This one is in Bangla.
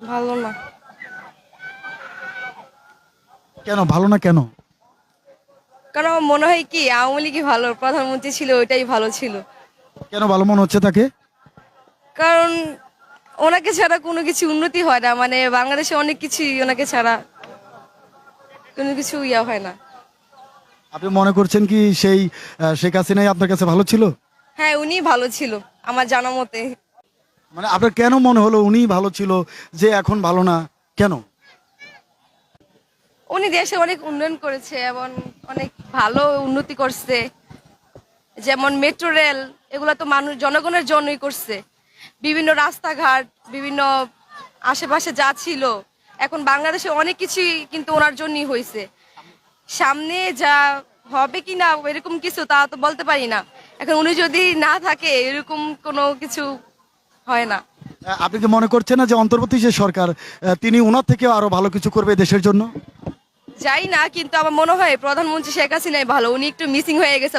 ভালো না। কেন ভালো না কেন? কারণ আমার মনে হয় কি আওয়ামী লীগই ভালো, প্রধানমন্ত্রী ছিল ওইটাই ভালো ছিল। কেন ভালো মনে হচ্ছে তাকে? কারণ ওনাকে ছাড়া কোনো কিছু উন্নতি হয় না, মানে বাংলাদেশে অনেক কিছুই ওনাকে ছাড়া কোনো কিছু হয় না। আপনি মনে করছেন কি সেই শেখ হাসিনাই আপনার কাছে ভালো ছিল? হ্যাঁ, উনি ভালো ছিল আমার জানা মতে। মানে আপনার কেন মনে হলো উনি ভালো ছিল যে এখন ভালো না কেন? উনি দেশে অনেক উন্নয়ন করেছে এবং অনেক ভালো উন্নতি করছে, যেমন মেট্রো রেল, এগুলো তো মানুষ জনগণের জন্যই করছে। বিভিন্ন রাস্তাঘাট, বিভিন্ন আশেপাশে যা ছিল, এখন বাংলাদেশে অনেক কিছুই কিন্তু ওনার জন্যই হয়েছে। সামনে যা হবে কি না এরকম কিছু তা তো বলতে পারি না। এখন উনি যদি না থাকে এরকম কোনো কিছু হয় না। আপনি কি মনে করছেন না যে অন্তর্বর্তী যে সরকার তিনি ওনার থেকে আরো ভালো কিছু করবে দেশের জন্য? যাই না, কিন্তু আমার মনে হয় প্রধানমন্ত্রী শেখ হাসিনাই ভালো, উনি একটু মিসিং হয়ে গেছে।